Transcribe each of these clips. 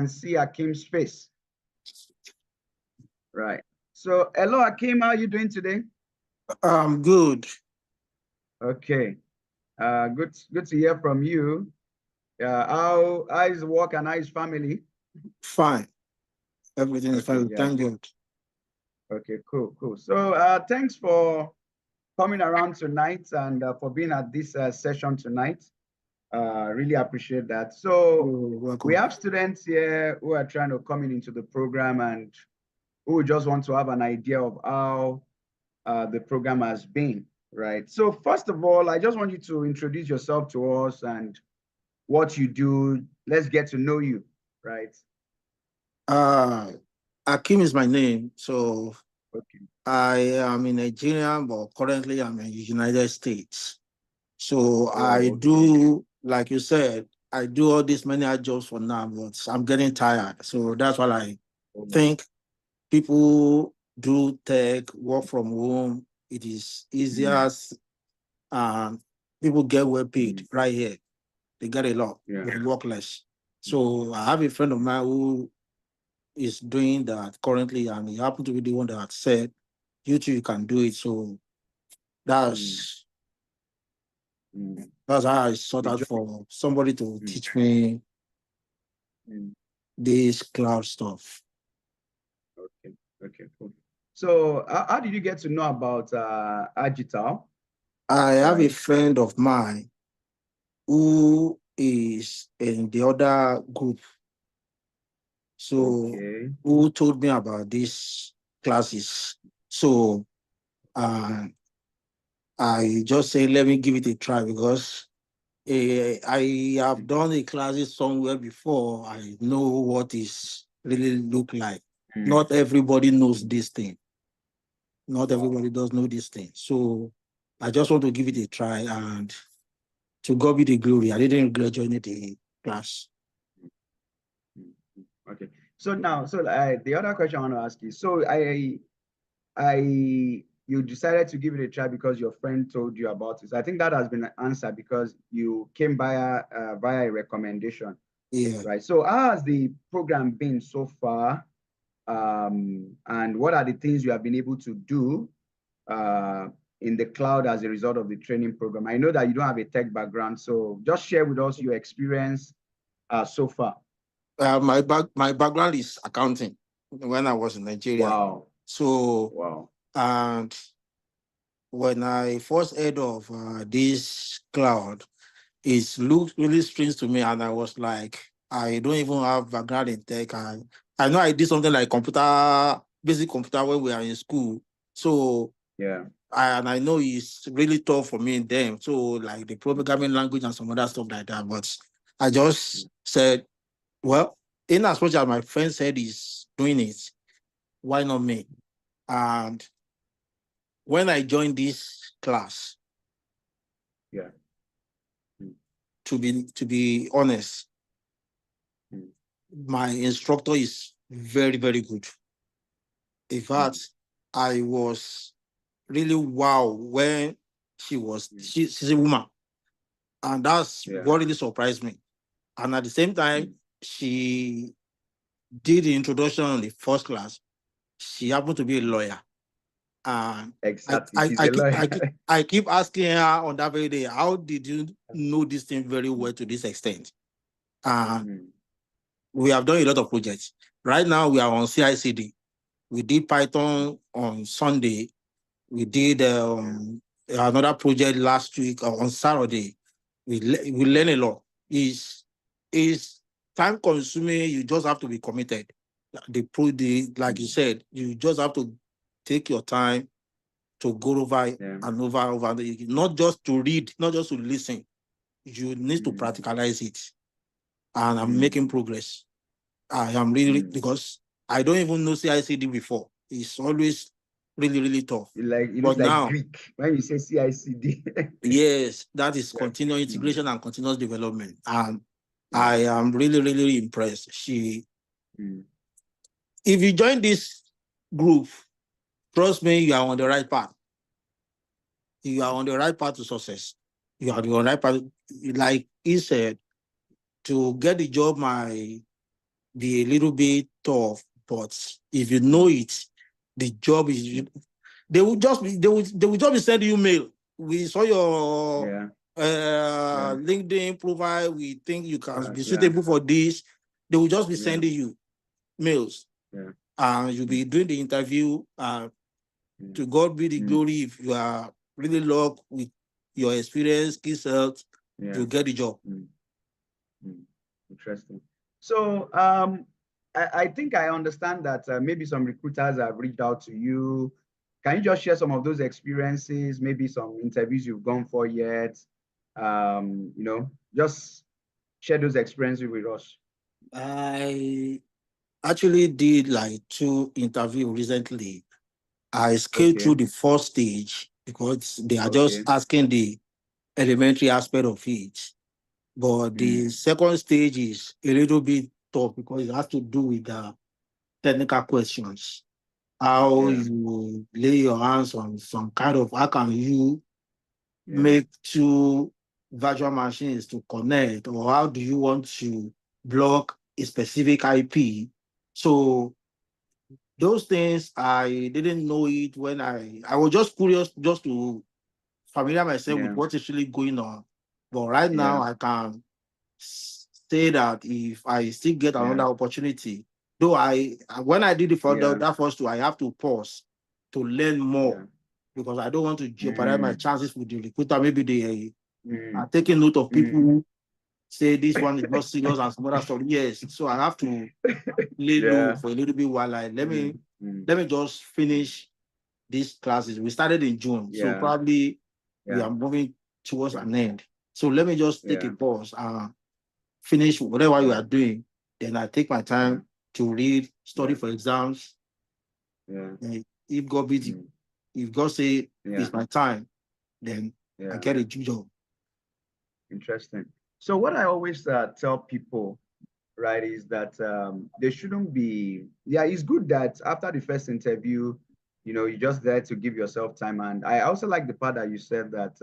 See Akeem's face. Right. So, hello, Akeem. How are you doing today? I'm good. Okay. Good to hear from you. How is work and how is family? Fine. Everything is Okay. fine. Yeah. Thank God. Okay. Cool. So, thanks for coming around tonight and for being at this session tonight. Really appreciate that. So, You're we welcome. have students here who are trying to come into the program and who just want to have an idea of how the program has been, right? So first of all, I just want you to introduce yourself to us and what you do. Let's get to know you, right? Uh, Akeem is my name. So Okay. I am in Nigeria, but currently I'm in the United States. So I Oh, okay. do, like you said, I do all these many jobs for now, but I'm getting tired. So that's why I Oh, think people do tech, work from home. It is mm, easier and people get well paid mm, right here. They get a lot, yeah. they work less. Mm, So I have a friend of mine who is doing that currently, and he happened to be the one that said, "You too, you can do it." So mm, that's mm. that's how I sought You out join. for somebody to Mm, teach me mm. this cloud stuff. Okay. Okay. Cool. So, how did you get to know about Agital? I have a Right. friend of mine who is in the other group, so Okay. who told me about these classes. So uh, I just say, let me give it a try because I have done a classes somewhere before. I know what is really look like. Mm, Not everybody knows mm. this thing. Not Wow. everybody does know this thing. So I just want to give it a try, and to God be the glory. I didn't regret joining the class. Mm, mm. Okay. So now, the other question I want to ask you. So you decided to give it a try because your friend told you about it. So I think that has been answered because you came via a recommendation, Yeah. right? So how has the program been so far? And what are the things you have been able to do uh, in the cloud as a result of the training program? I know that you don't have a tech background, so just share with us your experience so far. My background is accounting when I was in Nigeria. Wow. So Wow. and when I first heard of this cloud, it looked really strange to me, and I was like, I don't even have background in tech. I know I did something like basic computer when we are in school. So Yeah. and I know it's really tough for me then. So like the programming language and some other stuff like that. But I just said, well, in as much as my friend said he's doing it, why not me? And when I joined this class, Yeah. Mm, to be honest, mm, my instructor is very, very good. In mm, fact, I was really wow when mm. she's a woman. And that's Yeah. what really surprised me. And at the same time, Mm. she did the introduction on the first class. She happened to be a lawyer. And I, Exactly. I, She's I, a keep, lawyer. I, keep, I keep asking her on that very day, how did you know this thing very well to this extent? And Mm, we have done a lot of projects. Right now, we are on CICD. We did Python on Sunday. We did yeah. another project last week on Saturday. We learn a lot. Is time consuming. You just have to be committed. The like you Mm, said, you just have to take your time to go over it yeah. and over, not just to read, not just to listen. You need to Mm, practicalize it. And I'm mm, making progress. I am really, mm. because I don't even know CICD before. It's always really, really tough. It looks But like now, Greek when you say CICD. yes, that is Yeah. continuous Mm, integration and continuous development. And yeah. I am really, really impressed. Mm, If you join this group, trust me, you are on the right path. You are on the right path to success. You are on the right path. Like he said, to get the job my be a little bit tough, but if you know it, the job is. They will just be sending you mail. We saw your LinkedIn profile. We think you can be suitable for this. They will just be sending you mails, and you'll be doing the interview. To God be the glory. If you are really lucky with your experience, skill set, you get the job. Interesting. So I think I understand that maybe some recruiters have reached out to you. Can you just share some of those experiences, maybe some interviews you've gone for yet? Just share those experiences with us. I actually did like 2 interviews recently. I scaled through the first stage because they are just asking the elementary aspect of it. But the second stage is a little bit tough because it has to do with the technical questions. How you lay your hands on some kind of, how can you make 2 virtual machines to connect, or how do you want to block a specific IP? So those things, I didn't know it when I was just curious just to familiar myself with what is really going on. But right now I can say that if I still get another opportunity, though when I did that first 2, I have to pause to learn more because I don't want to jeopardize my chances with the recruiter. Maybe they are taking note of people who say this one is not serious and some other stuff. Yes, so I have to lay low for a little bit while let me just finish these classes. We started in June, so probably we are moving towards an end. So let me just take a pause and finish whatever you are doing. Then I take my time to read, study for exams. If God be, if God say it's my time, then I get a job. Interesting. So what I always tell people, right, is that they shouldn't be. It's good that after the first interview, you're just there to give yourself time. And I also like the part that you said that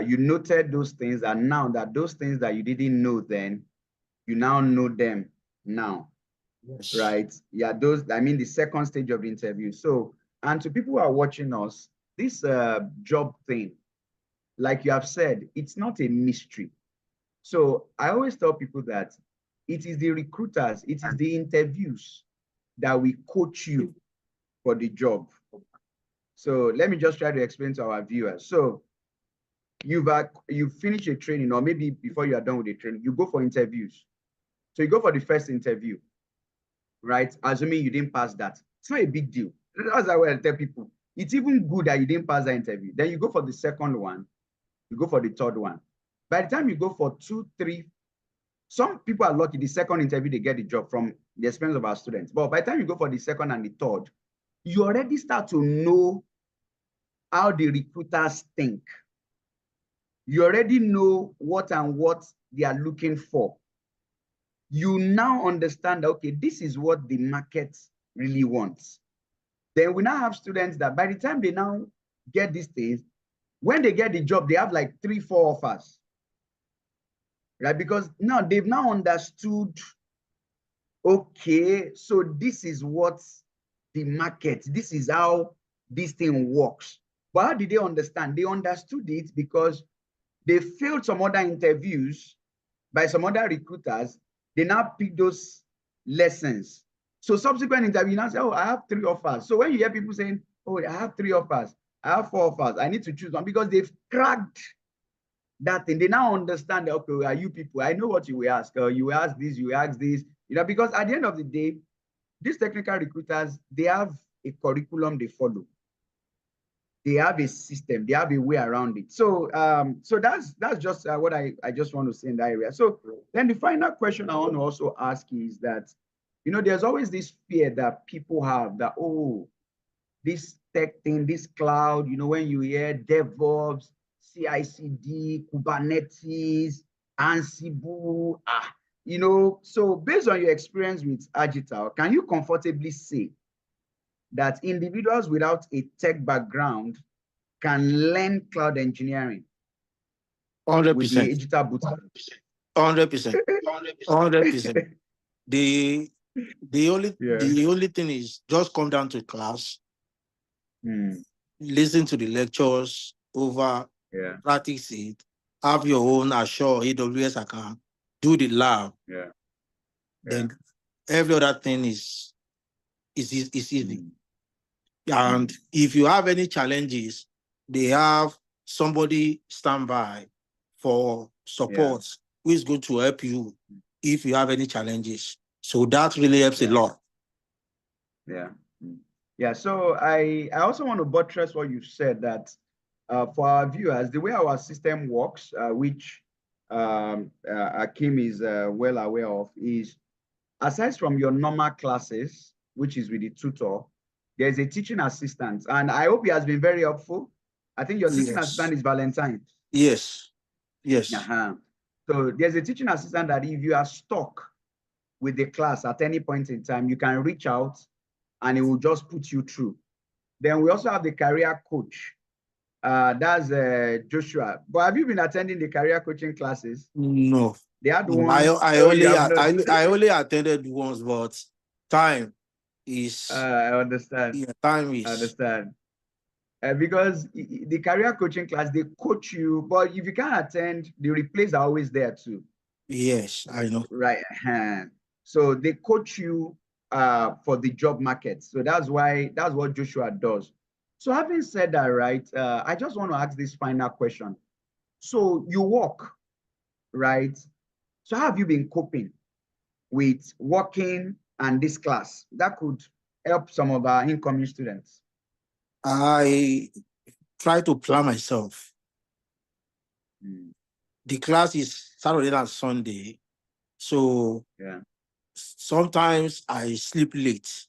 you noted those things, and now that those things that you didn't know then, you now know them now. Yes. Right? The second stage of the interview. So, and to people who are watching us, this job thing, like you have said, it's not a mystery. So I always tell people that it is the recruiters, it is the interviews that we coach you for the job. So let me just try to explain to our viewers. So you've finished a training, or maybe before you are done with the training, you go for interviews. So you go for the first interview, right? Assuming you didn't pass that. It's not a big deal. That's how I tell people. It's even good that you didn't pass that interview. Then you go for the second one, you go for the third one. By the time you go for 2, 3, some people are lucky, the second interview, they get the job from the experience of our students. But by the time you go for the second and the third, you already start to know how the recruiters think. You already know what they are looking for. You now understand that, okay, this is what the market really wants. Then we now have students that by the time they now get these things, when they get the job, they have like 3, 4 offers. Right? Because now they've now understood, okay, so this is what the market, this is how this thing works. But how did they understand? They understood it because they failed some other interviews by some other recruiters. They now pick those lessons. So subsequent interview, now say, oh, I have 3 offers. So when you hear people saying, oh, I have 3 offers, I have 4 offers, I need to choose one, because they've cracked that thing. They now understand that, okay, are you people? I know what you will ask. You will ask this, you will ask this. Because at the end of the day, these technical recruiters, they have a curriculum they follow. They have a system, they have a way around it. So so that's just what I just want to say in that area. So then the final question I want to also ask is that, there's always this fear that people have that, oh, this tech thing, this cloud, when you hear DevOps, CI/CD, Kubernetes, Ansible, so based on your experience with Agital, can you comfortably say that individuals without a tech background can learn cloud engineering 100%. with the Agital bootcamp? 100%. 100%. The Yeah. the only thing is just come down to class, listen to the lectures over, Yeah. practice it, have your own Azure AWS account, do the lab, Yeah. then every other thing is easy. And if you have any challenges, they have somebody standby for support who is going to help you if you have any challenges. So that really helps a lot. Yeah. Yeah. So I also want to buttress what you've said, that for our viewers, the way our system works, which Akeem is well aware of, is aside from your normal classes, which is with the tutor, there's a teaching assistant. And I hope he has been very helpful. I think your teaching assistant is Valentine. Yes. Yes. So there's a teaching assistant that if you are stuck with the class at any point in time, you can reach out and it will just put you through. Then we also have the career coach. That's Joshua. But have you been attending the career coaching classes? No. They had No, one. I only attended once, but time is. I understand. Yeah, time is. I understand. Because the career coaching class, they coach you, but if you can't attend, the replays are always there too. Yes, I know. Right. So they coach you for the job market. So that's what Joshua does. So having said that, right, I just want to ask this final question. So you work, right? So how have you been coping with working and this class? That could help some of our incoming students. I try to plan myself. The class is Saturday and Sunday. So sometimes I sleep late.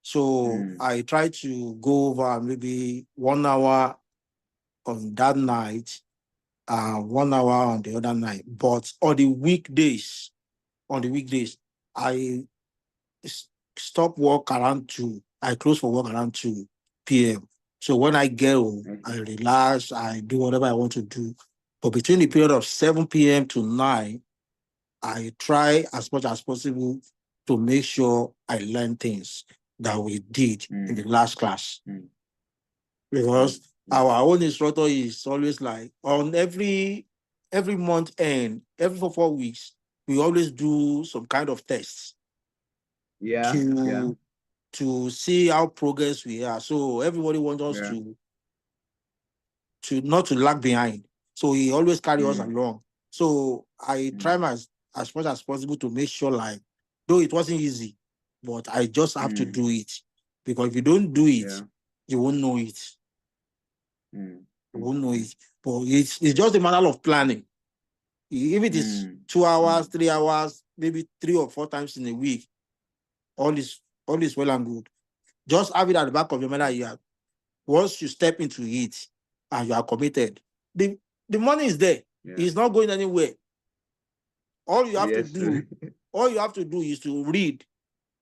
So I try to go over maybe 1 hour on that night, 1 hour on the other night. But on the weekdays, I stop work around 2. I close for work around 2 p.m. So when I get home, I relax, I do whatever I want to do. But between the period of 7 p.m. to 9, I try as much as possible to make sure I learn things that we did in the last class. Because our own instructor is always like, on every month end, every 4 weeks, we always do some kind of tests to see how progress we are. So everybody wants us to not to lag behind. So he always carry us along. So I try as much as possible to make sure, like, though it wasn't easy, but I just have to do it. Because if you don't do it, you won't know it. You won't know it. But it's just a matter of planning. If it is 2 hours, 3 hours, maybe 3 or 4 times in a week, all is well and good. Just have it at the back of your mind that you have, once you step into it and you are committed, the money is there. It's not going anywhere. All you have to do is to read,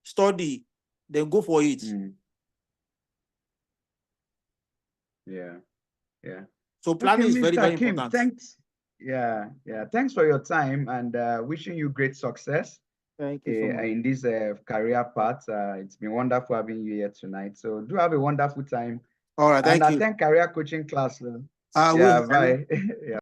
study, then go for it. So planning is very, very important. Thanks. Thanks for your time, and wishing you great success. Thank you so much. In this career path. It's been wonderful having you here tonight. So do have a wonderful time. All right, thank you. And attend career coaching class. Bye. Yeah.